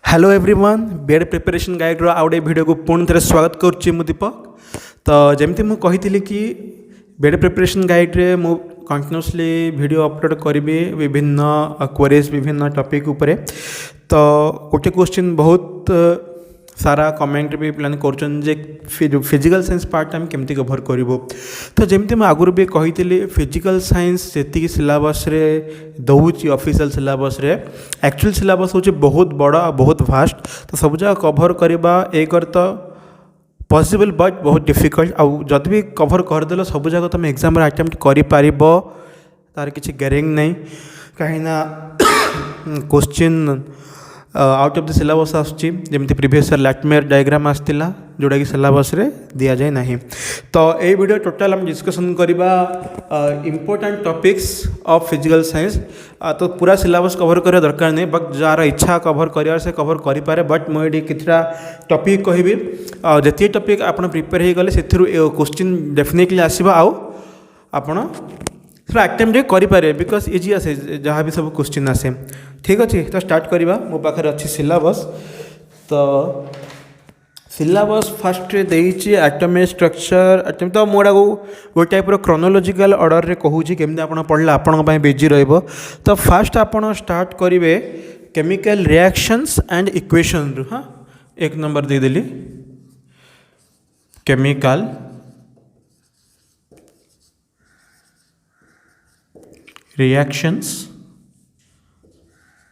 Hello everyone BEd preparation guide रो आउटे video को पुणी थे स्वागत करुच्ची मु दीपक। तो जमती मु कही कि बीएड प्रिपरेशन गाइड रे मु कंटिन्यूअसली वीडियो अपलोड करी विभिन्न क्वेरीज विभिन्न टॉपिक उपरे। तो गोटे क्वेश्चन बहुत सारा कमेंट भी प्लान कर फिजिकल साइंस पार्ट आम केमती कभर करूँ। तो जमती मैं आगुरी भी कही फिजिकल साइंस जी सिलेबस रे दौर ऑफिशियल सिलेबस रे एक्चुअल सिलेबस हूँ बहुत बड़ आ बहुत फास्ट। तो सब जगह कभर करवा एक तो पॉसिबल बट बहुत डिफिकल्ट आउ जदि भी कभर करदेल सब जगह तुम एग्जाम अटेम्प्ट कर तार किसी ग्यारेंटी नहीं कहीं question out of the syllabus आसमी प्रीवियस लैटमेयर डायग्राम आसाला जोटा कि सिलेबस रे दिया जाए नहीं। तो ये वीडियो टोटल हम डिस्कसन करवा important topics of physical science. तो पूरा सिलेबस कवर करने दरकार नहीं बट जार इच्छा कवर कर से कवर करें। बट मुझे कितना टॉपिक कहबी जी टॉपिक आप प्रिपेयर हो गले से क्वेश्चन डेफिनेटली आसवा आपण थोड़ा अटेम्प्ट करें बिकज इजी आसे जहाँ भी सब क्वेश्चन आसे। ठीक अच्छे तो स्टार्ट करवा मो पाखे अच्छी सिलेबस। तो सिलेबस फास्ट देती एटॉमिक स्ट्रक्चर एटम तो मुझे गोटे टाइप क्रोनोलॉजिकल ऑर्डर रे कहूँ केमती आप पढ़ले आपण बिजी रहिबो। तो फास्ट आपण स्टार्ट करेंगे केमिकल रिएक्शंस एंड इक्वेशन। हाँ एक नंबर देदेली केमिकल reactions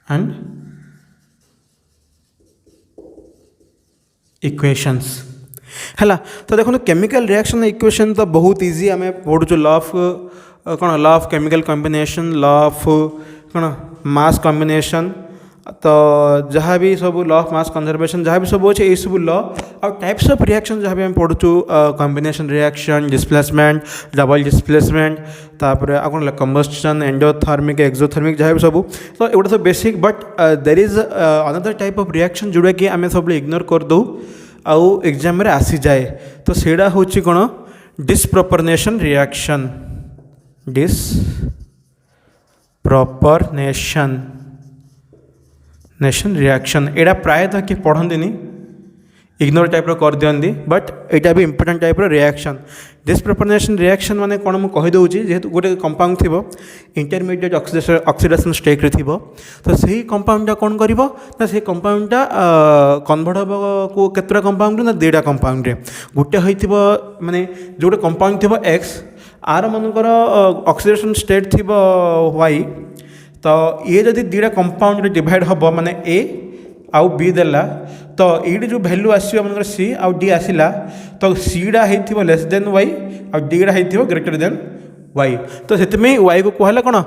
and equations है। तो देखो केमिकल रिएक्शन इक्वेशन तो बहुत इजी आम पढ़ु लॉ ऑफ कौन law of chemical combination law of कौन मास कॉम्बिनेशन। तो जहाँ भी सब लॉ ऑफ मास कंजर्वेशन जहाँ भी सब अच्छे ये सब लॉ और टाइप्स ऑफ रिएक्शन जहाँ भी आम पढ़ु combination reaction displacement double displacement तापर कौन कंबस्टन एंडोथर्मिक एक्सोथर्मिक जहाँ भी सब। तो एगुटा सब basic but there is another type of reaction जोड़ा कि आम सब इग्नोर कर दो आउ एग्जाम रे आसी जाए। तो सेटा हूँ कौन डिस्प्रोपोर्शनेशन रिएक्शन डिस्प्रोपोर्शनेशन रिएक्शन एटा प्रायतः किए पढ़ती इग्नोर टाइप कर दिखती बट यहाँ भी important type reaction. Disproportionation reaction माने कौन मुझे कहीदे जेहेतु गोटे कंपाउंड थी इंटरमीडिएट ऑक्सीडेशन स्टेट रे थी। तो सही कंपाउंडा कौन कर से कंपाउंडा कन्वर्ट हम को केतटा कंपाउंड ना दुईटा कंपाउंड गोटे होता माने जो गोटे कंपाउंड थी एक्स आर मनकर ऑक्सीडेशन स्टेट थी वाई। तो ये जदि दुईटा कंपाउंड डिवाइड हम माने ए आउ बी देला तो ये जो वैल्यू आसो मन सी आउ डी आसला तो सीडा हो लेस देन वाई आउ डीडा हो ग्रेटर देन वाई। तो से वाई को कहला कौन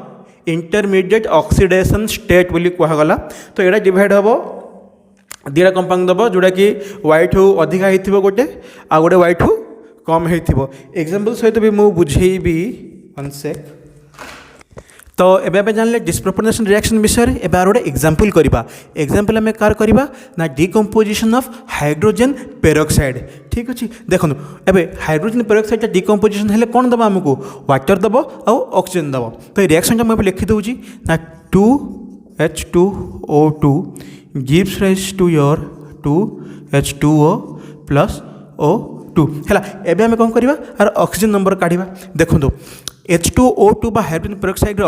इंटरमीडिएट ऑक्सीडेशन स्टेट बोली कहगला। तो यहाँ डिवाइड हम दुईटा कंपाउंड दब जोटा कि वाई ठू अधिका हो गोटे आ गोटे वाई ठू कम हो। एग्जांपल सहित भी मुझे बुझेबी वन सेक। तो एबे जानले डिस्प्रोपोर्शनेशन रिएक्शन विषय में एबे गोटे एग्जांपल करवा। एग्जांपल आम कार करवा ना डिकम्पोजिशन ऑफ हाइड्रोजन पेरोक्साइड। ठीक अच्छे देखो एबे हाइड्रोजन पेरोक्साइड डिकम्पोजिशन हेले कौन दबा आमको वाटर दब आउ ऑक्सीजन दब। तो रिएक्शन मुझे लिखि दूची ना 2H2O2 gives rise to your 2H2O plus O2 है। एबे आम कौन करवा आर ऑक्सीजन नंबर काढ़ा। देखो H2O2 बा hydrogen peroxide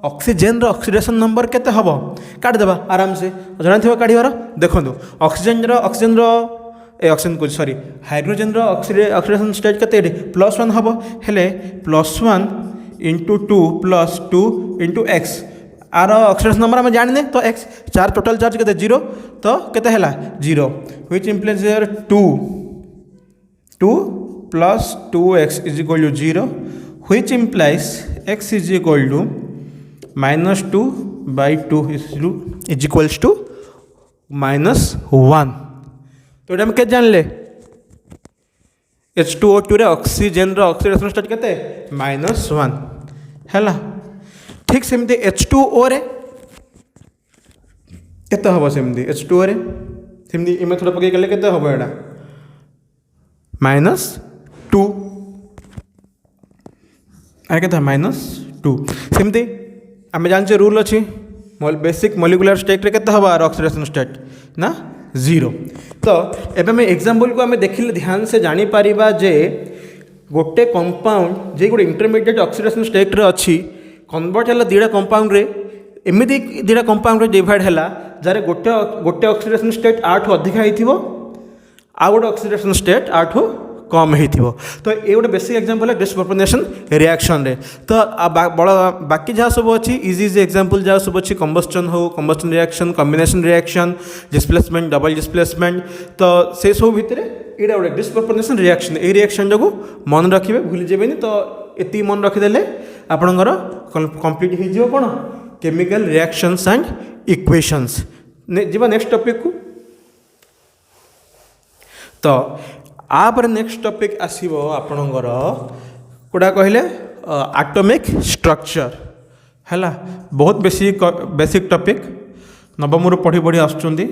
oxygen oxidation number केते हबो काटिदेबा आराम से जाना थी काढ़ार। देखो ऑक्सीजन को सॉरी हाइड्रोजन ऑक्सीडेशन स्टेट केते +1 हम हेले +1 × 2 + 2 × x आर ऑक्सीडेशन नंबर आम जाने तो x 4 टोटल चार्ज केते 0 तो केते हला 0 which implies here 2 + 2x = 0 which implies x is equal to -2/2 is equals to -1। तो ये क्या जान ले H2O2 रे ऑक्सीजन ऑक्सीडेशन स्टेट केते -1 है। ठीक सेमती H2O रे केते हबो सेमती H2O रे सेमती इमे थोड़ा पके गले केते हबो एडा -2 आगे था -2 सेमती आम जाने रूल अच्छी बेसिक मॉलिक्यूलर स्टेट रे केते हबा ऑक्सीडेशन स्टेट ना 0। तो एबे मैं एग्जांपल को आम देखिले ध्यान से जानीपर जे गोटे कंपाउंड जे गोटे इंटरमीडिएट ऑक्सीडेशन स्टेट रे अच्छी कन्वर्ट है दुटा कंपाउंड रे एमती दुटा कंपाउंड डिवाइड है जार गोटे गोटे ऑक्सीडेशन स्टेट आठू अधिका हो आ गोटे ऑक्सीडेशन स्टेट आठू कम हो। तो ये गोटे बेसिक एग्जांपल है डिस्प्रोपोर्शनेशन रिएक्शन रे। तो बड़ा बाकी जहाँ सब अच्छी इजी इजी एग्जांपल जहाँ सब अच्छी कंबस्टन हो combustion reaction combination reaction displacement double displacement तो से सब भितर यहाँ गोटे डिस्प्रोपोर्शनेशन रिएक्शन ये रिएक्शन जो मन रखिए भूली जाबेनी। तो ये मन रखिदेले आपणकर कंप्लीट हो कौन केमिकल रिएक्शंस एंड इक्वेशंस। जीवा नेक्स्ट टॉपिक को। तो आपर नेक्स्ट टॉपिक आसीबो आपणकर कोडा कहले एटॉमिक स्ट्रक्चर हैला बहुत बेसिक टॉपिक नवम रु पढ़ी पढ़ी आसुचंदी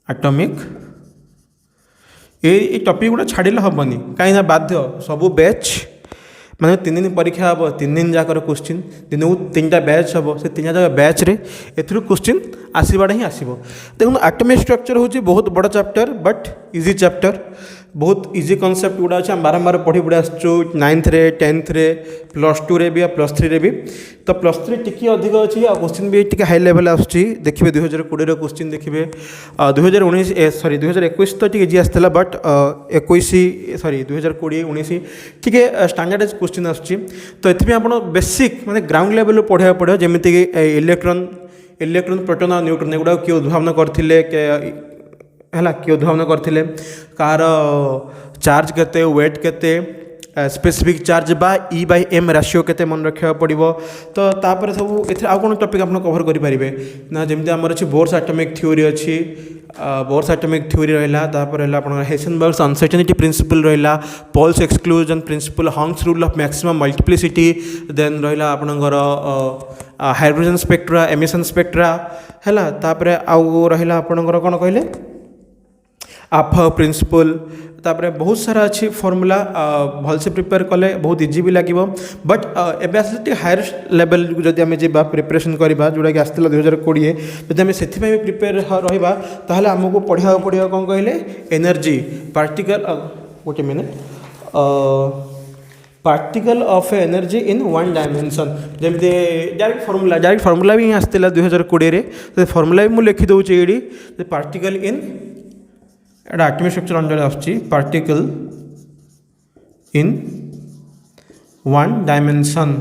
एटॉमिक ये टॉपिक गुड़ा छाड़िले हेनी कहीं बाध्य सबू बैच माने 3 दिन परीक्षा हम 3 दिन जाकर क्वेश्चन दिन को 3टा बैच हम से 3 जाक बैच रे एथुरु क्वेश्चन आसवाटा ही आसो। देखो एटॉमिक स्ट्रक्चर हूँ बहुत बड़ चैप्टर बट इजी चैप्टर बहुत इजी कॉन्सेप्ट गुड़ा अच्छे आम बारंबार पढ़ी पढ़ी आसु 9th रे 10th रे +2 रे भी +3 रे भी। तो +3 टी अधिक अच्छी आ क्वेश्चन भी टी हाई लेवल आसूँ देखिए 2020 क्वेश्चन देखिए 2019 सॉरी 2021 तो टी इजी आसाला बट 21 सॉरी 2020 19 टी स्टैंडर्ड क्वेश्चन आसूँ। तो ये आप बेसिक माने ग्राउंड लेवल पढ़ा पड़े जमीक इलेक्ट्रॉन प्रोटॉन और न्यूट्रॉन एगुड़ा किए उद्भावन करते है किए उद्भावन करते कार चार्ज केते वेट केते स्पेसिफिक चार्ज बा E/m रेशियो केते मन रखा पड़ो। तो तापर सब ए आउ कौन टॉपिक आप कवर करेंगे ना जमी आम अच्छी बोर्स एटॉमिक थ्योरी अच्छी बोर्स एटॉमिक थ्योरी रहा आप हेसेनबर्ग्स अनसर्टेनिटी प्रिंसिपल रहा Pauli's exclusion principle Hund's rule of maximum multiplicity then रहा आपणकर हाइड्रोजन स्पेक्ट्रा एमिशन स्पेक्ट्रा है तापर आउ रहा आपणकर कौन कहले आफा प्रिंसिपल तापर बहुत सारा अच्छी फॉर्मूला भल से प्रिपेयर कले बहुत इजी भी लगे बट एवं आस हायर लेवल जदि आम जा प्रिपरेशन करवा जोटा कि आसला 2020 जब आम से प्रिपेयर रहा ताहले आमको पढ़ा पड़ो कौन कहले एनर्जी पार्टिकल गोटे minute particle of energy in 1 dimension जमी डायरेक्ट फॉर्मूला भी आसला 2020 तो फॉर्मूला भी मुझे लिखिदे ये particle in Etah atomic structure under आसुची पार्टिकल इन 1 डायमेंशन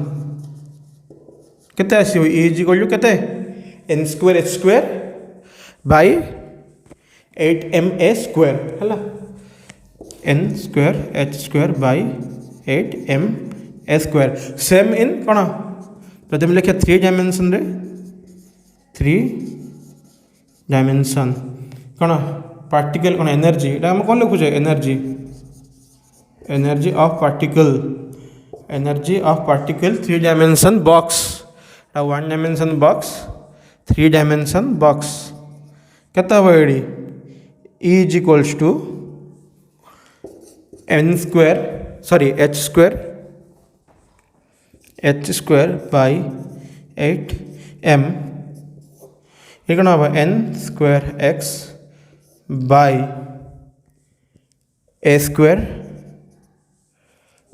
केते आसीबो E इक्वल टू केते n² h² बाय 8ma² हैला n² h² by 8ma² same in कौन प्रथम लिखा 3 डायमेंशन रे 3 डायमेंशन कौन पार्टिकल कौन एनर्जी हम कौन लिखुचे energy of particle 3 dimension box 1 dimension box 3 dimension box केता हम E equals to n² sorry h² by 8m ये कौन हम n² x by a²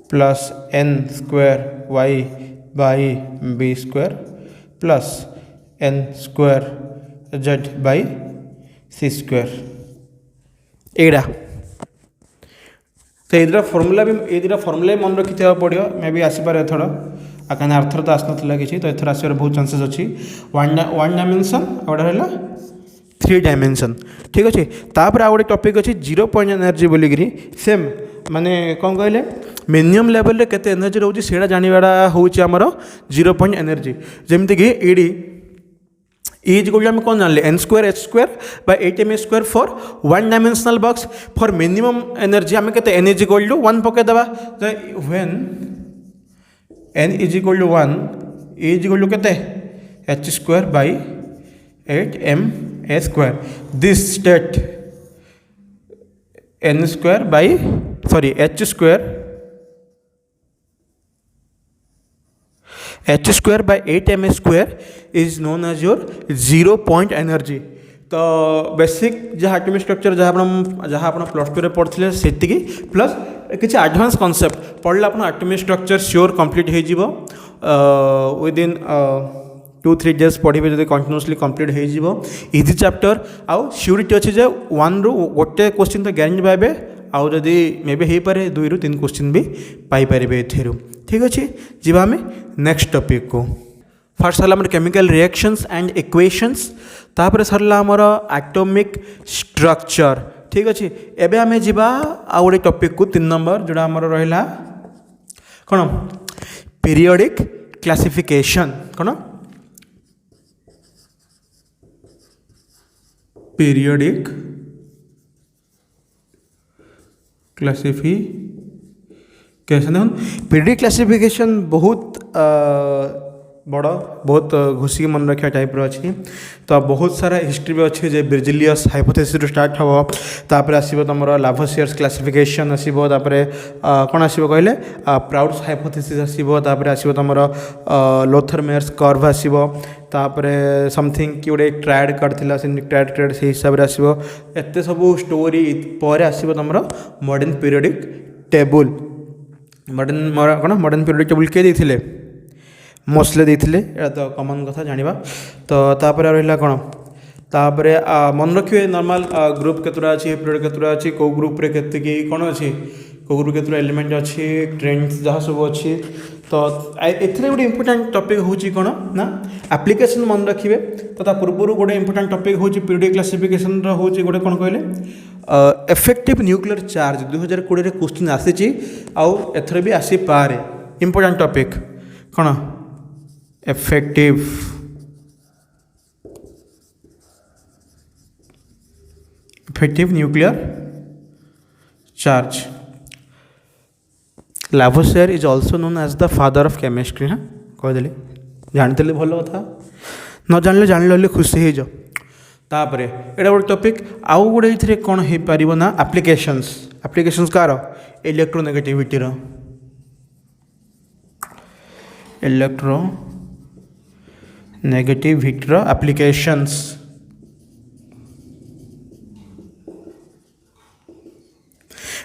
plus n² y by b² plus n² z by c² एड़ा। तो ये formula भी मन रखी पड़ो मे भी आसपारे एथर कहीं अर्थर तो आसना कि तो एथर आसबार बहुत चांसेस अच्छी 1 डायमेंशन गोटे रहा 3 डायमेंशन ठीक अच्छे। तापर आ गए टॉपिक अच्छी 0 पॉइंट एनर्जी बोलिकी सेम माने कौन कहले मिनिमम लेवल केते एनर्जी रोचे से जानवाटा हूँ आमर 0 पॉइंट एनर्जी जमीक ये E इक्वल आम कौन जानले n² h² by 8ma² for 1 dimensional box for minimum energy आम के n इक्वल टू 1 पकईदेवा when n equal to 1 E equal to केते h² by 8ma² this state n² by sorry h² by 8ma² is known as your 0 point energy। तो basic जहाँ atomic structure जहाँ आप plus two पढ़ते से plus किसी advance concept पढ़ले आप एटॉमिक स्ट्रक्चर श्योर कंप्लीट हो विदिन 2-3 डेज पढ़े जब कंटिन्यूअसली कंप्लीट हो इजी चैप्टर आउ श्योरिटी अच्छे जे 1 रू गोटे क्वेश्चन तो ग्यारंटी पाइबे आउ जदि मे बी हो पारे 2 रू 3 क्वेश्चन भी पाइपर एथेरु ठीक अच्छे जीवा आम नेक्स्ट टॉपिक को फर्स्ट सरला केमिकल रिएक्शंस एंड इक्वेशंस तापर सरला आमर एटॉमिक स्ट्रक्चर ठीक अच्छे एबे आमे जिबा आ गोटे टॉपिक को 3 नंबर जोड़ा आमर रहिला कौन पीरियोडिक क्लासिफिकेशन कौन पीरियोडिक क्लासिफिकेशन देखो पीरियोडिक क्लासिफिकेशन बहुत बड़ बहुत घोषिक मन रखा टाइप अच्छी तो बहुत सारा हिस्ट्री भी अच्छे जे बेर्जेलियस हाइपोथेसिस स्टार्ट हम तापर आसो तुम लाभोसियर्स क्लासिफिकेशन आसो कौन आसो कहले प्राउड्स हाइपोथेसिस आसो आसो तुम लोथर मेयर्स कर्व आसो तापर समथिंग कि गोटे ट्रायड करथिला से ट्रायड से हिसाब से आसो एत सब स्टोरी पर आसो तुम मॉडर्न पीरियोडिक टेबल मॉडर्न कौन मॉडर्न पीरियोडिक टेबल किए देते मोस्टली देते यहाँ तो कमन कथा जाना तो तापर रहा कौन तापर मन रखिए नॉर्मल ग्रुप केतुरा अच्छी पीरियड केतुरा अच्छी कौ ग्रुप रे केते कौन अच्छी कौ ग्रुप केतुरा एलिमेंट अच्छी ट्रेंड्स जहाँ सब अच्छी तो एथिरे गोटे इंपोर्टेंट टॉपिक होची कौन ना एप्लिकेशन मन रखिए तो पूर्व गोटे इंपोर्टेंट टॉपिक होची पीरियोडिक क्लासिफिकेशन होची गोटे कौन कहले इफेक्टिव न्यूक्लियर चार्ज 2020 रे क्वेश्चन आसी आउ एथरे भी आसी पारे इंपोर्टेंट टॉपिक कौन effective nuclear charge Lavoisier is also known as the father of chemistry हाँ कहदेली जानते भल कथा न जानले खुशी हो जाओ तापर एटा गोटे टॉपिक आउ गोटे ये कौन हो पार ना applications car electronegativity negativity applications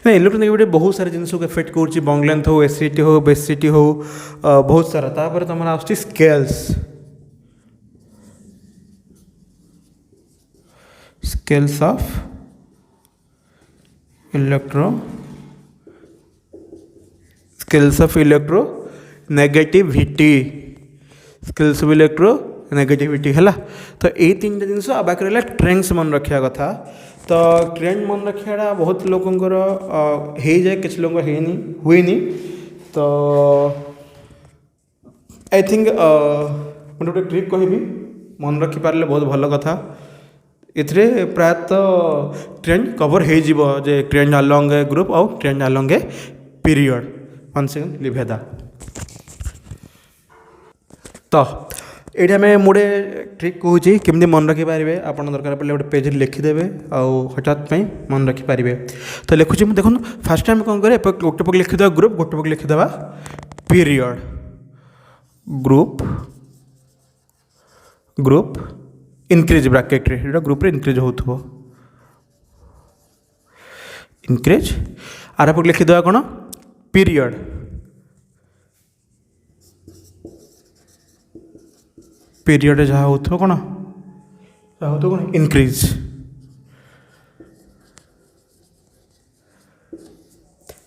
नहीं इलेक्ट्रोनेगेटिविटी बहुत सारे जिन को इफेक्ट कर बंग लेंथ हो एसिडिटी हो बेसिडिटी हो बहुत सारा तापर तुम आस scales of electronegativity skills of electronegativity है तो ये 3टा जिनस बाकी रहा ट्रेंड्स मन रखा कथा तो ट्रेंड मन रखा बहुत लोकंर हो जाए किसी लोग हुए तो आई थिंक गोटे ट्रिक कहि मन रखिपारे बहुत भल कथा एथिरे प्रायतः ट्रेंड कवर हो जे ट्रेंड अलोंग ए ग्रुप और trend along a period one second लिभेदा तो ये आम मुझे ट्रिक कहूँ केमती मन रखिपारे आप दरकार पड़े गोटे पेज लिखिदेवे आउ हठात मन रखिपारे तो लिखुची देखो फास्ट टाइम कौन करें गोटे पक लिखिदे ग्रुप गोटे पक लिखिदे पीरियड ग्रुप इनक्रीज ब्राकेट रे ग्रुप रे इनक्रीज हो इनक्रीज आर पक लिखिदे कौन पीरियड पीरियड जहाँ हो कौन इनक्रीज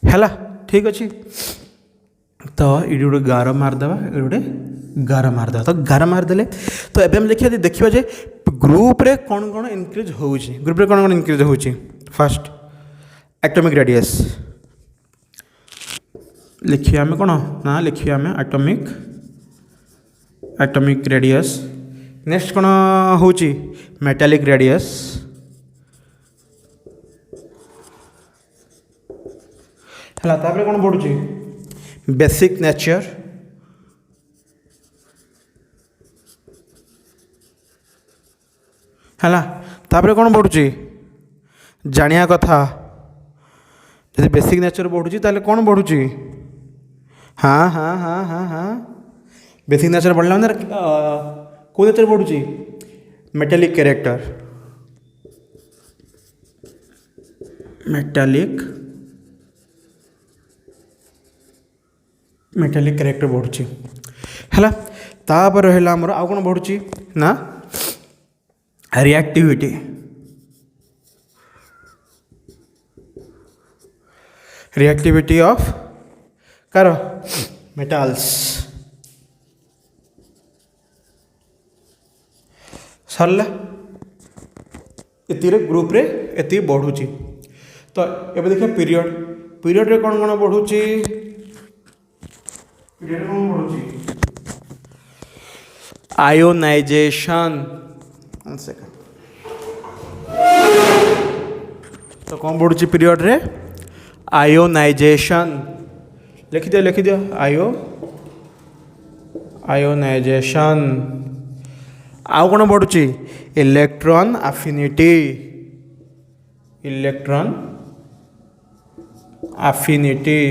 है ठीक अच्छे तो ये गोटे गार मारदे ये गोटे गार मारदे तो गार मारदे तो एवं हम देखा जे ग्रुप रे कौन कौन इनक्रीज हो ग्रुप रे कौन कौन इनक्रीज हो फास्ट एटॉमिक रेडियस लिखिए आम कौन ना लिखिए आम एटॉमिक रेडियस नेक्स्ट कौन हो मेटालिक रेडियस है तापर कौन बढ़ुची बेसिक नेचर है तापर कौन बढ़ुची जानिया कथा जब बेसिक नेचर बढ़ुची ताले कौन बढ़ुची हाँ हाँ हाँ हाँ हाँ बेसिक नेचर बढ़ला मैंने कौ नेचर बढ़ुची मेटालिक कैरेक्टर मेटालिक कैरेक्टर बढ़ुची है। तापर है आमर आउ कौन बढ़ुची ना रिएक्टिविटी। रिएक्टिविटी ऑफ कार मेटाल्स सरला ये ग्रुप रे ये बढ़ुची। तो ये देखिए पीरियड पीरियड रे कौन कौन बढ़ुची पीरियड कौन बढ़ुची आयोनाइजेशन। तो कौन बढ़ुची पीरियड रे आयोनाइजेशन। लिखि दियो आयोनाइजेशन। आउ कौन बढ़ुची इलेक्ट्रॉन एफिनिटी। इलेक्ट्रॉन एफिनिटी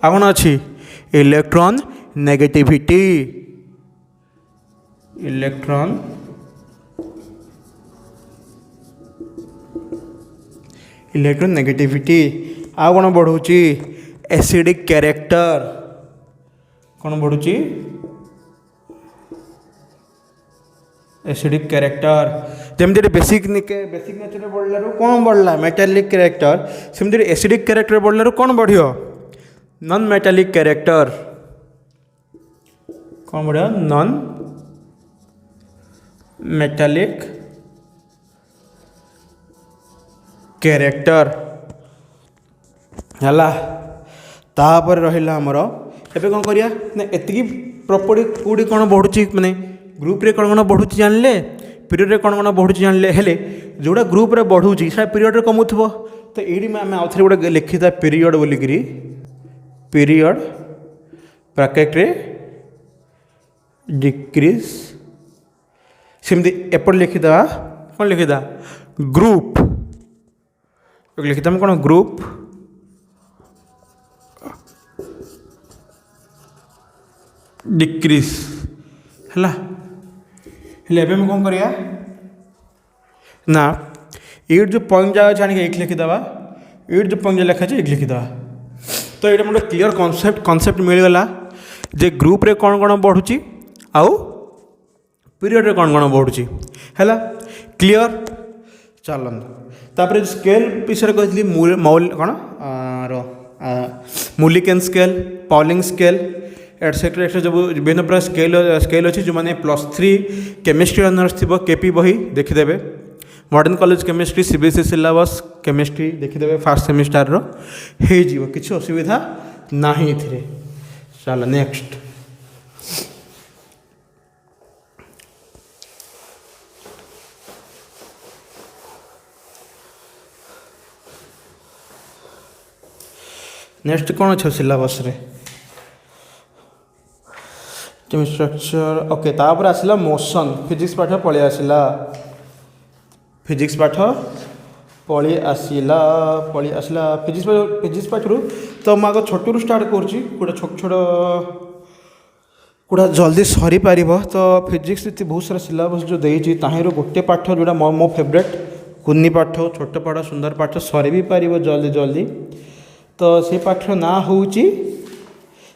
आ कौन अच्छी इलेक्ट्रॉन नेगेटिविटी। Electron negativity. आ कौन बढ़ुची एसिडिक कैरेक्टर। कौन बढ़ुची एसिडिक कैरेक्टर। जमती बेसिक नेचर बढ़ला कौन बढ़ला मेटालिक कैरेक्टर सेमती एसिडिक कैरेक्टर बढ़ला कौन बढ़ियो नॉन मेटालिक कैरेक्टर। कौन बढ़िया नॉन मेटालिक कैरेक्टर है। तापर रहा आमर एबे कौन करिया ना एतिकी प्रॉपर्टी कौटी कौन बढ़ुची माने ग्रुप रे कौन कौन बढ़ुची जानले पीरियड रे कौन कौन बढ़ुची जानले हेले जोड़ा ग्रुप रे बढ़ुची से पीरियड रे कमुथबो। तो ये आम आउ थे गोटे लिखिदा पीरियड बोलिकी पीरियड ब्रैकेट रे डिक्रीज सेमती एपट लिखिदा कौन लिखिदा ग्रुप लिखिदा कौन ग्रुप डिक्रीज है। हेले एबे कौन करिया ना ये जो पॉइंट जगह छाणी एक लिखिदेवा ये जो पॉइंट लिखा है एक लिखिदेवा। तो ये मोटे क्लीयर कॉन्सेप्ट मिलगला जे ग्रुप रे कौन कौन बढ़ुची आउ पीरियड रे कौन कौन बढ़ुची है क्लीयर। चलन तापर स्केल विषय कही मौल कौन Mulliken scale Pauling scale etcetera etcetera जो विभिन्न प्रकार स्केल अच्छी जो मैंने +3 केमिस्ट्री ऑनर्स थी केपी बही देखीदे। Modern college chemistry CBSE syllabus chemistry देखीदे फास्ट सेमिस्टार हो किसी असुविधा ना थे। चल नेक्स्ट नेक्स्ट कौन अच्छे सिलेबस रे केमिस्ट्री स्ट्रक्चर ओके। तापर आसला मोशन फिजिक्स पाठ पलि आसला फिजिक्स पाठ पलि आसला फिजिक्स पाठ रू। तो मैं आगे छोटू स्टार्ट करुँची गोटे छोट छोट गुड़ा जल्दी सरी पार। तो फिजिक्स बहुत सारा सिलेबस जो देती ताहिर गोटे पाठ जोड़ा मो फेवरेट कुन्नी पाठ छोट पाठ सुंदर पाठ सरी भी पार जल्दी जल्दी। तो से पाठ ना हूँ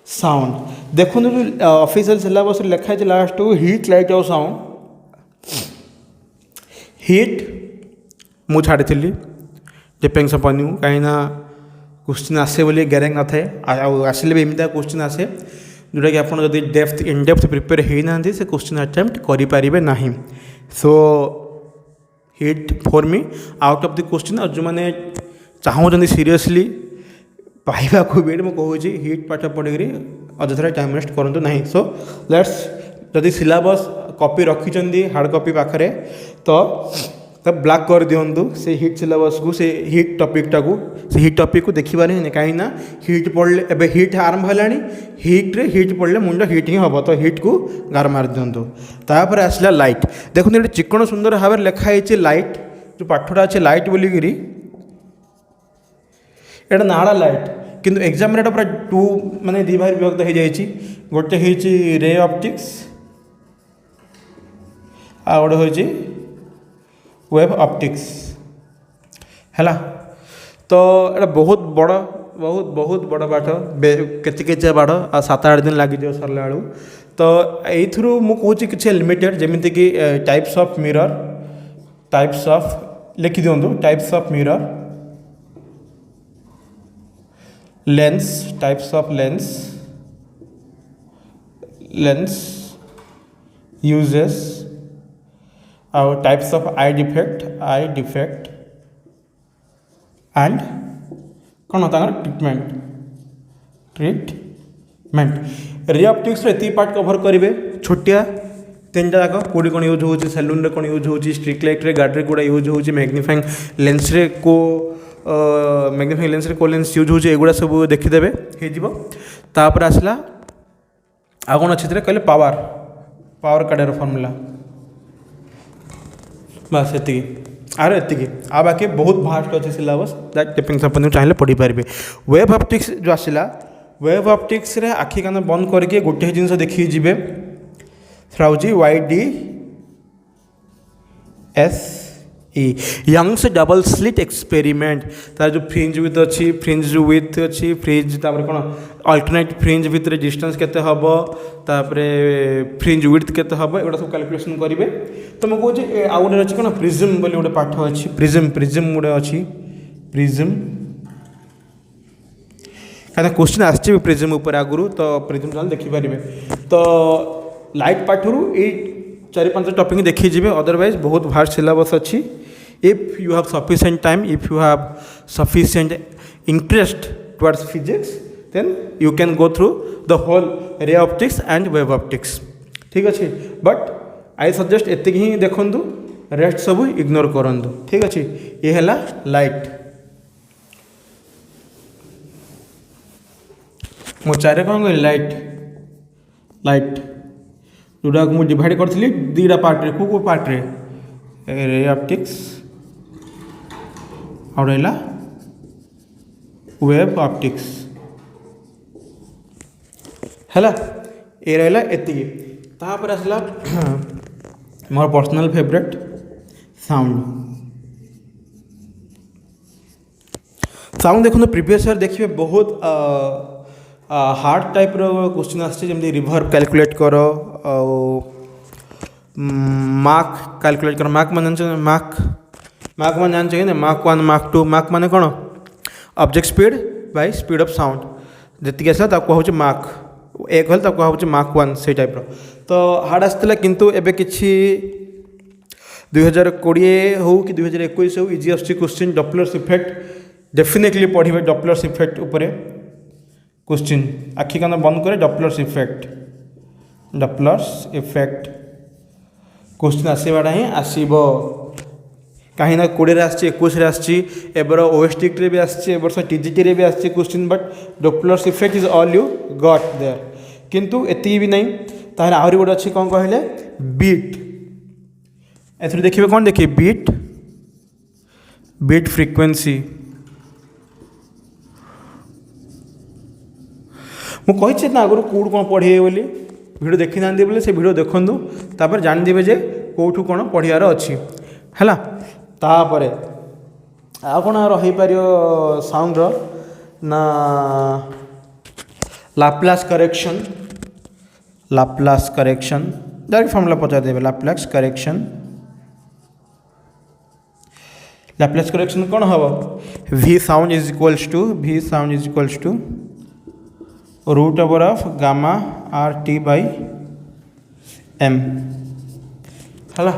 साउंड देखो जो ऑफिशियल सिलेबस लिखाई लास्ट हिट लाइट और साउंड। हिट मु छाड़ी डिपेंड अपन कहीं क्वेश्चन आसे बोली ग्यारेंट न थाए आसिले भी एमती क्वेश्चन आसे जोटा कि आप डेप्थ इन डेप्थ प्रिपेयर होना से क्वेश्चन अटेम्प्ट करें ना। सो hit for me out of the question और जो मैंने चाहूँ सीरियसली पाइबा को भी मुझे कहूँ हिट पाठ पढ़ी अଯଥାରେ टाइम वेस्ट करूँ ना। सो लेट्स जदि सिलेबस कॉपी रखी हार्ड कॉपी पाखे तो ब्लैक कर दिंतु से हिट सिलेबस को से हिट टॉपिक को देखिबार ही कहीं हिट पढ़ले एबे हिट आरंभ है हिट पढ़ले मुंड हिट ही हम तो हिट को गार मार दिंतु। तापर आसला लाइट देखो ये चिकन सुंदर भाव में लिखाई लाइट जो पाठटा अच्छे लाइट बोलिकी एटा नाड़ा लाइट किंतु एग्जाम रे पूरा टू माने दी भाग विभक्त हो जाइए गोटे होची रे ऑप्टिक्स आ गोटे होची वेब ऑप्टिक्स है। तो एटा बहुत बड़ बहुत बहुत बड़ पाठ केचे बाड़ आ 7-8 दिन लग सरला बेलू। तो ये मुझे किसी लिमिटेड जमीती कि types of mirror, types of लिखि दिंतु, types of mirror, lens, types of lens, lens uses, और types of eye defect, eye defect and कौन होता है ट्रीटमेंट, ट्रीटमेंट। रे ऑप्टिक्स ये पार्ट कवर करेंगे छोटिया 3टा जाक कौटी कौन यूज हो, सैलून कौन यूज हो, स्ट्रिट लाइट रे गाड़ी कौटा यूज हो, मैग्निफाइंग लेंस रे को मैग्निफाइंग लेंस रे को लेंस यूज हो, एगुड़ा सब देखीदे होपर आसला आ कौन अच्छे कहले पावर, पावर काढ़ार फर्मुला बस ये आर एति आ बाकी बहुत भास्ट अच्छे सिलेबस दैट टिपिंग संपन्न चाहिए पढ़ी पारे। वेब ऑप्टिक्स जो आसला, वेब ऑप्टिक्स रे आखि कान बंद करके गोटे जिनस देखिए जीवे थ्राउजी YDSE Young's double slit experiment. तार जो फ्रिंज विथ अच्छी, फ्रिंज विथ अच्छी, फ्रिंज तापर कौन अल्टरनेट फ्रिंज भितर डिस्टेंस केते हबो, तापरे फ्रिंज विड्थ केते हबो, एगुड़ा सब कैलकुलेशन करेंगे। तो मुझे कहूँ आउ गोटे अच्छी कौन प्रिज्म बोली गोटे पाठ अच्छी, प्रिज्म, प्रिज्म गोटे अच्छी, प्रिज्म क्या क्वेश्चन आसछि प्रिज्म उपर आगुरु, तो प्रिज्म चैनल देखिपारे। तो लाइट पाठरू ये 4-5 टॉपिक देखी जीवे, अदरवाइज बहुत भास्ट सिलेबस अच्छी। If you have sufficient time, if you have sufficient interest towards physics, then you can go through the whole ray optics and wave optics, ठीक अच्छे। But I suggest एति ही देखु, rest सब ignore करंतु, ठीक अच्छे। ये है लाइट, मो चारे कौन कह लाइट, लाइट जोटा मुझे डिवाइड करी 2टा पार्ट रे, को पार्ट रे रे ऑप्टिक्स और रहा वेब ऑप्टिक्स है। ये रहा एति तापर आसला more personal favourite sound. Sound देखो प्रीवियस ईयर देखिए बहुत हार्ड टाइप क्वेश्चन आसमी रिभर्व कैलकुलेट कर, मार्क कैलकुलेट कर, मार्क मान मार्क, मार्क मान जान चाहिए मार्क 1 मार्क 2, मार्क मान कौन object speed by speed of sound जी आसा कहूँ मार्क 1 हेल्ला कहूँ मार्क 1 से टाइप। तो हार्ड आसला किंतु एबे किछि 2020 हो कि 2021 हो इजी आसछि क्वेश्चन। डॉपलर्स इफेक्ट डेफिनेटली पढ़िबे, डॉपलर्स इफेक्ट उपरे क्वेश्चन आखि कान बंद करे, Doppler's effect, Doppler's effect question आसवाटा ही आसब कहीं 20 आसछि 21 आसछि, एबर ओएसटीटी रे भी आसछि, एबर टीजीटी रे भी आसछि question. But Doppler's effect is all you got there, किंतु एति भी नहीं। ताहले आहरी गोटे अच्छी कौन कहले बीट, एथरे देखिए कौन देखिए बीट, बीट फ्रिक्वेंसी। मु कही ना आगुरी कौट कौन पढ़े बोली, वीडियो देखी ना बोले से वीडियो देखूँ, तापर जानिदेवे जे कौटू कौन पढ़ियार अच्छी है। तापर आ कौन रही पार साउंड ना Laplace correction, Laplace correction direct formula पचार देवे, लाप्लास करेक्शन, लाप्लास करेक्शन कौन हम v sound is equals to, v sound is equals to root over of gamma R T by M है।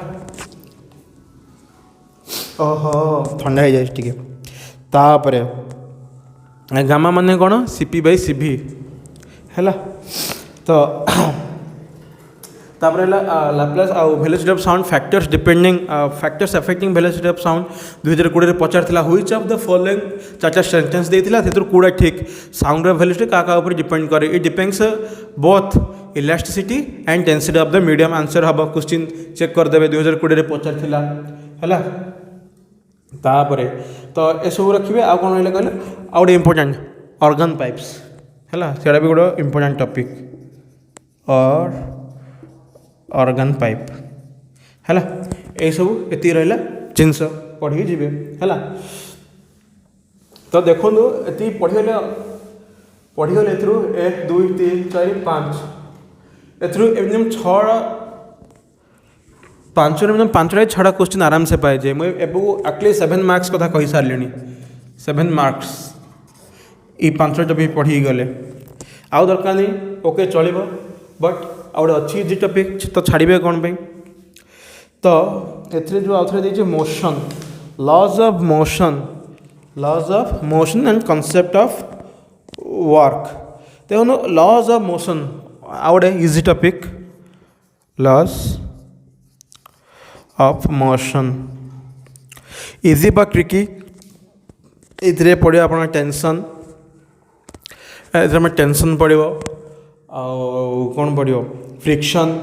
ओहो ठंडा हो जाए टे। तापर गामा माने कौन सीपी बाई सीभी है। तो तापर लाप्लास आउ velocity of sound factors depending factors affecting velocity of sound 2020 में पचार व्हिच ऑफ द फॉलोइंग 4टा सेंटेंस देता से कौड़ा ठीक साउंड वेलोसिटी क्या ऊपर डिपेंड करे। It depends both elasticity and density of the medium. Answer हम क्वेश्चन चेक करदे 2020 में पचार है। तापर तो ये सब रखिए। आ कौन रहा कहले आ गए इम्पोर्टाट ऑर्गन पाइप्स है, सीटा भी गोटे इम्पोर्टाट टॉपिक और ऑर्गन पाइप है। यही सब ये रहा जिनस पढ़ी जी है। तो देखो ये पढ़ीगले ए 2 3 4 5 एम 5 छड़ा क्वेश्चन आराम से पाए जाए मुझे एटलिस्ट 7 मार्क्स कथा कही सारे 7 मार्क्स ये 5 जब पढ़ी गले आउ दरकार नहीं ओके चलो बट आउ अच्छी इजी टॉपिक तो छाड़े कौन पे तो ये जो आउ थे motion laws of motion and concept of work देखो लॉज ऑफ मोशन आउ गए easy topic laws of motion easy बा ट्रिकी इधरे पड़े अपना टेंशन इधर टेंशन पड़ो कौन पड़ो फ्रिक्शन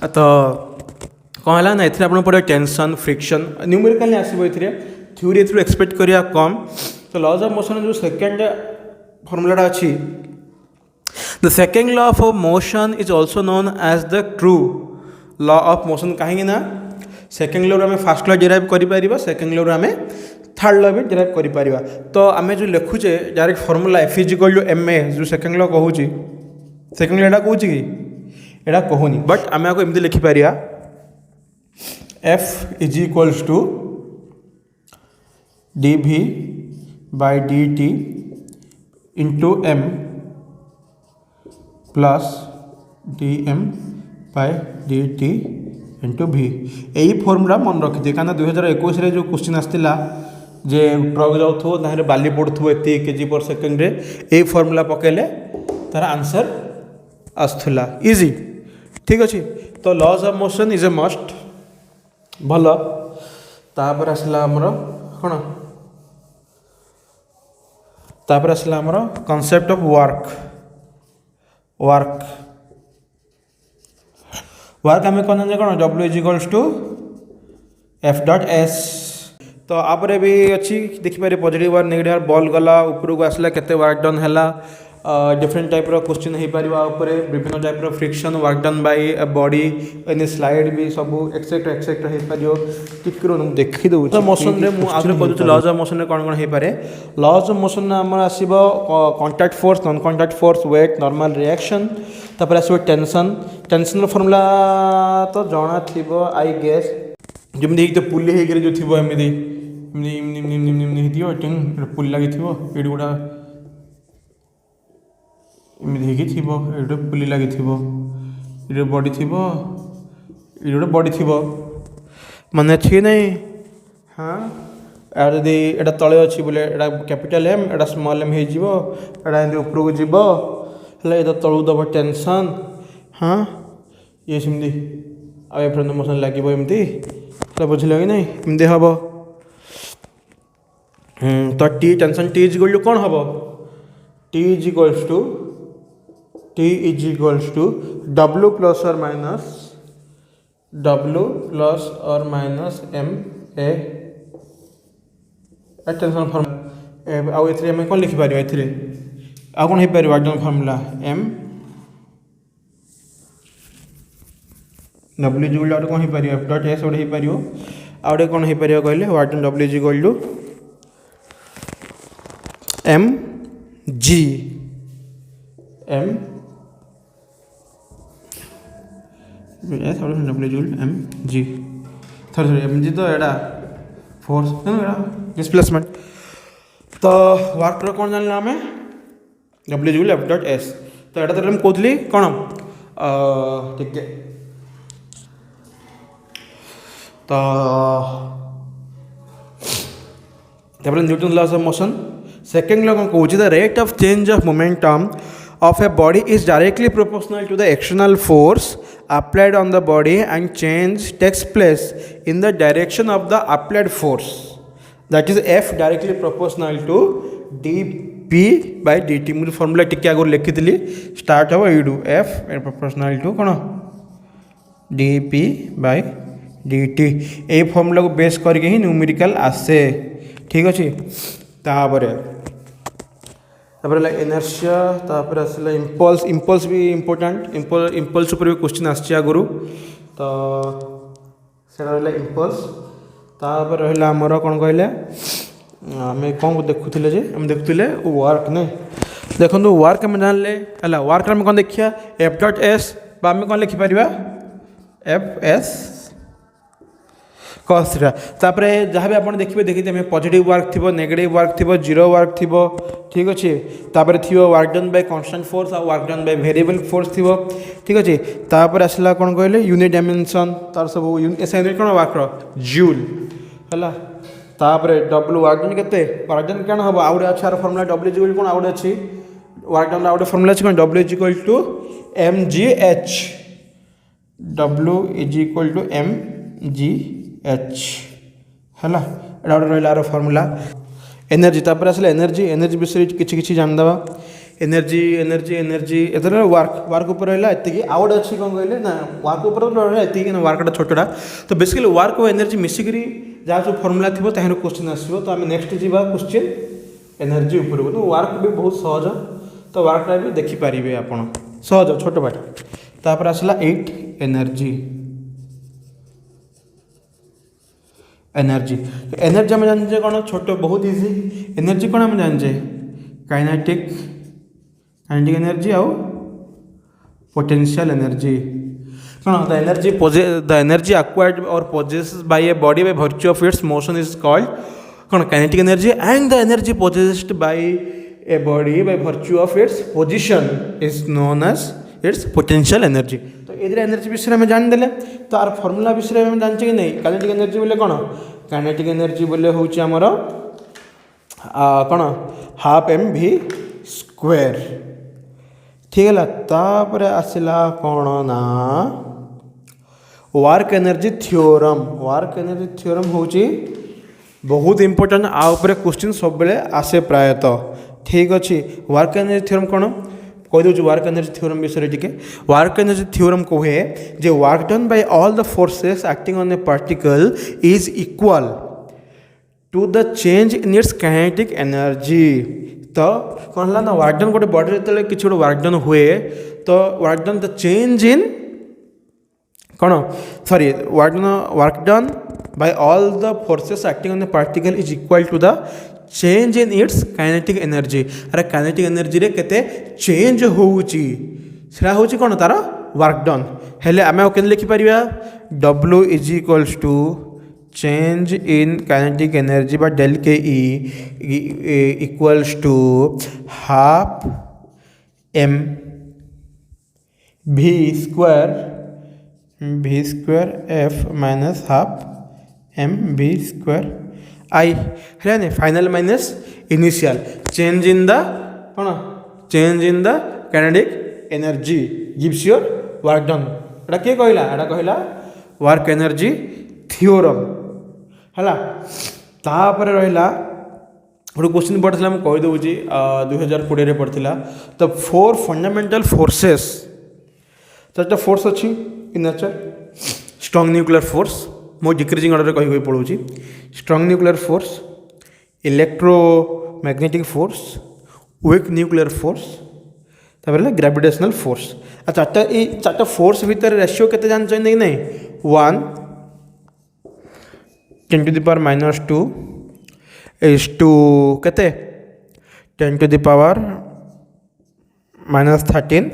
तो कौन है ना इतने आप पड़े टेंशन फ्रिक्शन न्यूमेरिकल आसो ये थ्योरी थ्रू एक्सपेक्ट करिया कम तो लॉज ऑफ मोशन जो सेकेंड फॉर्मूला अच्छी the second law of motion is also known as the true law of motion कहीं ना सेकेंड लॉ आम फास्ट लॉ डिराइव कर सेकेंड लॉ आम थर्ड लॉ भी डिराइव कर तो आम जो लिखुचे direct formula F is equal to M A जो सेकेंड लॉ कहूँ सेकेंड लॉ कहूँ कि यहाँ कहूनी बट आम आपको एमती लिखिपर F is equals to D V by D T into M plus D M by D T into V यही फॉर्मूला मन रखी थी कहीं 2021 जो क्वेश्चन आसाला जे ट्रक जाऊ ना बाली पड़ू एत केजी पर सेकेंड यही फॉर्मूला पकेले तार आंसर आसला इजी ठीक अच्छे तो laws of motion is a must भल तापर आसला आमर कौन तापर आसला आमर कॉन्सेप्ट ऑफ वर्क आम कहना कौन W is equals to F dot S तो आप भी अच्छी देखिपारे पॉजिटिव वार नेगेटिव वार बॉल गला उपरको आसला केते वर्क डन है डिफरेंट टाइप रो क्वेश्चन हो पार विभिन्न टाइप रो friction work done by body any slide भी सब एक्सेट्रा एक्सेट्रा हो पार टिक्रो देखी दो तो मोशन रे मु आगे कहूँ लॉज ऑफ मोशन रे कौन कौन हो पारे लॉज ऑफ मोशन आम आसो contact force non contact force weight normal reaction तापर आसो टेंशन फॉर्मूला तो जाना थी आई गेस जमी तो पुली होकर जो थी एमती पुली लगी ये गोटा एमती थी पुली लगी ये बड़ी थी ये गोटे बड़ी थी मन अच्छी नहीं हाँ यार जदि एटा तले अच्छी बोले एटा कैपिटल एम एटा स्मॉल एम हो उपरको जीव है ये तलू दब टेंशन हाँ ये सेमती आ मोशन लगे एमती बुझल कि नहीं एमती हम तो T tension T is equal to कौन हम T is equals to W plus और minus M A tension formula आउ ए कौन लिखिपर ए कौन हो पार work done formula M W is equal to कौन हो पार एफ डॉट एस गोटे हो पार आउटे कौन हो पार कहले work done W is equal to M G M W M G sorry M G तो एटा फोर्स डिस्प्लेसमेंट तो वर्क कौन जान आम डब्ल्यू एफ डॉट एस तो यहाँ तो कहली कौन ठीक तो Newton laws of motion second law कौन कहूँ the rate of change of momentum of a body is directly proportional to the external force applied on the body and change takes place in the direction of the applied force that is F directly proportional to dp by dt मुझे formula टिके आगे लिखी थी start हम you F proportional to कौन dp by dt ये formula को base करके ही न्यूमेरिकल आसे ठीक अच्छे तापर इनर्शिया तापर आसला इम्पल्स भी इम्पोर्टेंट इम्पल्स ऊपर भी क्वेश्चन आगुरी तो सेटा इम्पल्स तापर रहा आमर कौन कहले आम कौन देखुले जे आम देखुले वर्क नहीं देखो वर्क आम जानले है वर्क आम कौन देखिया एफ डॉट एस आम कौन लिखिपर एफ एस कस थीटा तापर जहाँ भी आप देखिए देखिए पॉजिटिव वर्क थी नेगेटिव वर्क थी जीरो वर्क थी ठीक अच्छे तापर थी work done by constant force और work done by variable force थी ठीक अच्छे तापर आसला कौन कहले यूनिट डायमेंशन तार सब ऐसा यूनिट कौन वर्क जूल है तापर डब्ल्यू वर्क डन के वर्क डन क्या हम आउ अच्छे फर्मुला डब्ल्यू इज इक्वल कौन आउ अच्छी वर्क डन आउ फर्मुला अच्छी कौन W is equal to M G H W is equal to M G H है गोटे रहा फर्मुला एनर्जी तापर आसला एनर्जी एनर्जी विषय किसी जानदे एनर्जी एनर्जी एनर्जी एथर वर्क वर्क ऊपर रहा ये आउ गोटे अच्छी कौन कहले ना वर्क ऊपर रहा ये वर्कटा छोटा तो बेसिकली वर्क और एनर्जी मिसिकी जहाँ सब फर्मुला थी तहर क्वेश्चन आसो तो आम नेक्स्ट जावा क्वेश्चन एनर्जी ऊपर तो वर्क भी बहुत सहज तो वर्कटा भी देखिपारे आप सहज छोट बाट तापर आसला 8 एनर्जी एनर्जी एनर्जी आम जाने कौन छोट बहुत इजी एनर्जी कौन आम जाने काइनेटिक काइनेटिक एनर्जी आउ पोटेंशियल एनर्जी कौन द एनर्जी एक्वायर्ड और possessed by a body by virtue of its motion is called कौन kinetic energy and the energy possessed by a body by virtue of its position is known as its potential energy तो ये energy विषय में जान तो are formula विषय में जाने कि नहीं काइनेटिक एनर्जी बोले कौन काइनेटिक एनर्जी बोले हूँ आमर कौन हाफ एम भि स्क्वायर ठीक है तापर आसला कौन ना वर्क एनर्जी थ्योरम हूँ बहुत इंपोर्टेंट आउपर क्वेश्चन सब बेले आसे प्रायतः ठीक अच्छे वर्क एनर्जी थ्योरम कौन कहीदे वर्क एनर्जी थ्योरम विषय टी वर्क एनर्जी थ्योरम कहे जे work done by all the forces acting on a particle is equal to the change in its kinetic energy तो कौन है ना वर्क डन गोटे बॉडी जो किसी गोटे वर्क डन हुए तो work done the change in कौन sorry work done by all the forces acting on the particle is equal to the change in its kinetic energy अरे काइनेटिक एनर्जी रे केते चेंज होउची सेटा होउची कोन तार वर्क डन हेले आमे केन लिखि परिबा W is equals to change in kinetic energy बा del K E equals to half m v square f minus half m v square I है नहीं final minus initial change in the कौन change in the kinetic energy gives your work done एटा किए कहला एटा कहला work energy theorem है तापर रहा गोटे क्वेश्चन पढ़ा मुझे कहीदे 2020 पढ़ा तो 4 फंडामेंटल फोर्सेस तो फोर्स अच्छी in nature strong nuclear force मो डिक्रीजिंग ऑर्डर कही पढ़ाऊँ strong nuclear force electromagnetic force weak nuclear force तापर ग्रेविटेशनल फोर्स चार्टा ये चार्टा फोर्स भितर रेशियो केते जानते कि नहीं 1 10 to the power minus 2 is to केते 10 to the power minus 13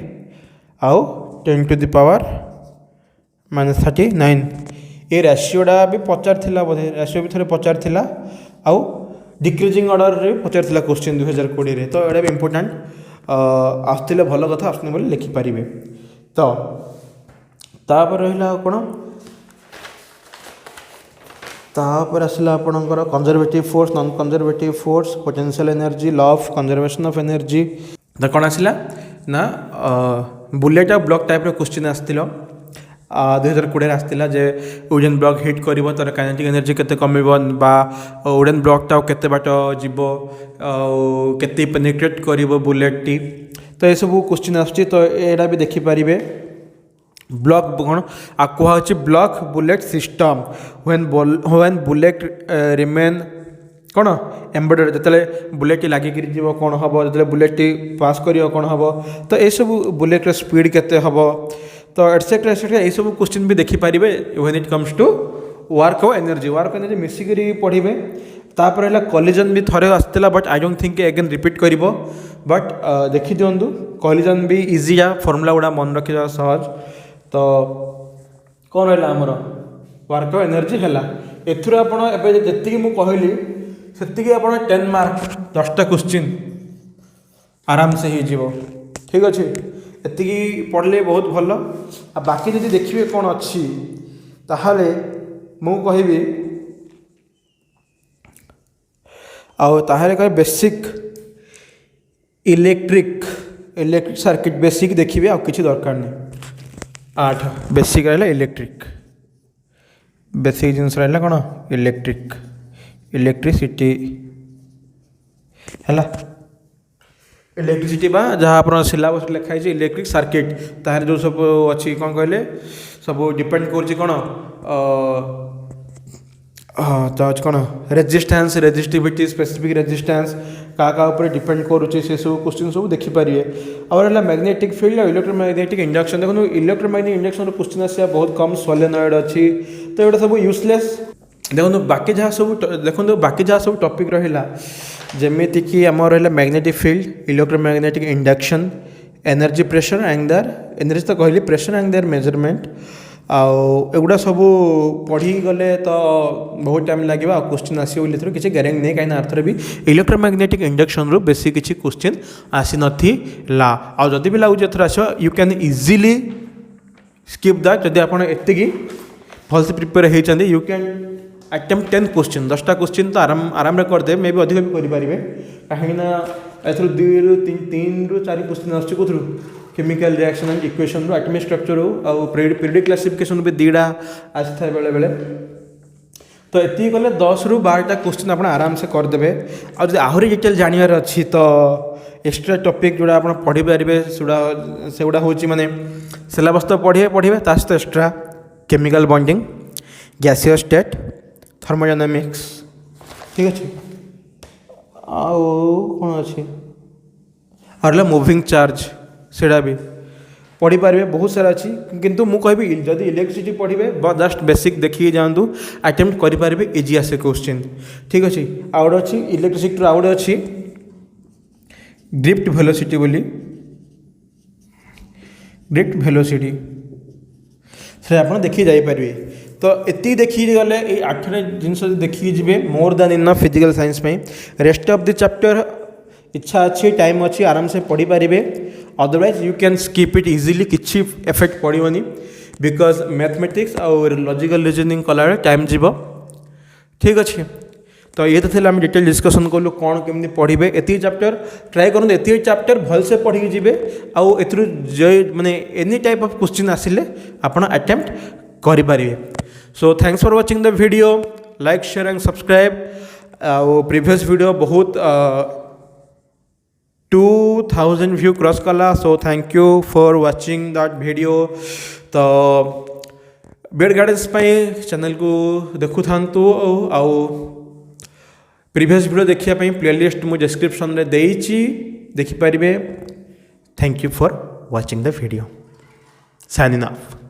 आउ 10 to the power minus 39 ये रेशियोटा भी पचार बोधे रेशियो भी थे पचार आउ डिक्रीजिंग ऑर्डर रे पचार क्वेश्चन 2020 तो ये इम्पोर्टाट आसते भल कथा आसने बोले लिखिपारे तो तापर रहा कौन तापर आसला आपणकर conservative force non conservative force potential energy law of conservation of energy तो कौन आसला ना बुलेट और ब्लॉक टाइप क्वेश्चन आसला 2020 आसला जे वुडेन ब्लॉक हिट कर तार काइनेटिक एनर्जी केते कमिबो बा वुडेन ब्लॉकटा केते बाट जीवो केते पेनिट्रेट करिवो बुलेट टी तो ये सब क्वेश्चन आसछि तो एडा भी देखि परिबे ब्लॉक कौन आकुआ होछि block bullet system when bullet remain कौन एम्बेडेड जिते बुलेट लागिक कौन हम जो बुलेट पास कर कौन हम तो ये सब बुलेट स्पीड केते हम तो एटसेट्रा एटसेट्रा ये सब क्वेश्चन भी देखिपारे when it comes to work और एनर्जी मिसिक पढ़े तापर है कॉलिजन भी थोड़े आसला but I don't think again repeat कर बट देखी दिंतु कॉलिजन भी इजी आ फॉर्मूला गुड़ा मन रखा सहज तो कौन रहा आमर वर्क और एनर्जी है एथुर आपड़ी मुझे कहली से आप 10 मार्क 10टा क्वेश्चन आराम से हो ठीक अच्छे एति पढ़ले बहुत भल आ बाकी जब देखिए कौन अच्छी ताहले मु कहबी कह बेसिक इलेक्ट्रिक सर्किट बेसिक देखिए आ किसी दरकार नहीं 8 बेसिक रहा इलेक्ट्रिक बेसिक जिनस रहा कौन इलेक्ट्रिसिटी है इलेक्ट्रिसिटी बा जहाँ आप सिलेबस लिखाई इलेक्ट्रिक सर्किट तार जो सब अच्छी कौन कहले सब डिपेंड कर कौन हाँ तो कौन रेजिस्टेंस रेजिस्टिविटी स्पेसिफिक रेजिस्टेंस क्या ऊपर डिपेंड करुचे से सब क्वेश्चन सब देखिपारे और है मैग्नेटिक फील्ड और इलेक्ट्रोमैग्नेटिक इंडक्शन देखो इलेक्ट्रोमैग्नेटिक इंडक्शन क्वेश्चन आसा बहुत कम सोलेनॉइड अच्छी तो ये सब यूजलेस देखो बाकी जहाँ सब देखो बाकी जहाँ सब टॉपिक रहा जमीती कि आम रहा magnetic field electromagnetic induction energy pressure and their energy तो कहली प्रेशर एंड देयर मेजरमेंट आउगुड़ा सब पढ़ी गले तो बहुत टाइम लगे क्वेश्चन आसो किसी ग्यारेंटी नहीं कहीं अर्थर भी इलेक्ट्रोमैग्नेटिक इंडक्शन रू बेसी किसी क्वेश्चन आसी नाला आदि भी लगुच एथर as you can easily skip that जदि आप एति भल से प्रिपेयर होती यू कैन अटेम्प्ट 10 क्वेश्चन 10टा क्वेश्चन तो आराम करदे मे भी अधिक भी करेंगे कहीं एथर 2 ରୁ 3 ରୁ 4 क्वेश्चन आसो कौन केमिकल रिएक्शन एंड इक्वेशन रू एटॉमिक स्ट्रक्चर हो पीरियडिक क्लासिफिकेशन भी 2टा आसी था बेले बेले तो ये कले 10 ରୁ 12टा क्वेश्चन आप आराम से करदे आज आहरी डिटेल जानवर अच्छी तो एक्सट्रा टॉपिक जोड़ा आप पढ़ी पारे से गुड़ा हूँ माने सिलेबस तो पढ़े ता सहित extra chemical bonding gaseous state thermodynamics ठीक अच्छे आउ कौन अच्छी और मूविंग चार्ज सेटा भी पढ़ी पारे बहुत सारा अच्छी किंतु मु कहबी जदि इलेक्ट्रिसिटी पढ़े जस्ट बेसिक देखिए जातु अटेम्प्ट करेंगे इजी आसे क्वेश्चन ठीक अच्छे आउट अच्छी इलेक्ट्रिसिटी आउट अच्छी ड्रिफ्ट वेलोसिटी बोली ड्रिफ्ट वेलोसिटी से आप देखी जापरेंगे तो ये देखी गले ये 8टा जिनस देखिए जी more than in physical science में रेस्ट ऑफ द चैप्टर इच्छा अच्छी टाइम अच्छी आराम से पढ़ी पारे otherwise you can skip it easily किसी इफेक्ट पड़ोनी बिकज मैथमेटिक्स और लॉजिकल रीजनिंग कला टाइम जीव ठीक अच्छे तो ये तो थे आम डिटेल डिस्कसन कलु कौन केमती पढ़े एति चैप्टर ट्राए करूँ एति चैप्टर भल से पढ़ी जी आउ माने एनी टाइप ऑफ क्वेश्चन आसिले आपण अटेम्प्ट करें so thanks for watching the video like share and subscribe previous video बहुत 2000 व्यू क्रॉस कला so thank you for watching that video तो बेड गार्डेन्स चैनल को देखु था आउ प्रीवियस वीडियो देखिए प्लेलिस्ट मुझे डिस्क्रिप्शन में देखिपारे thank you for watching the video signing of.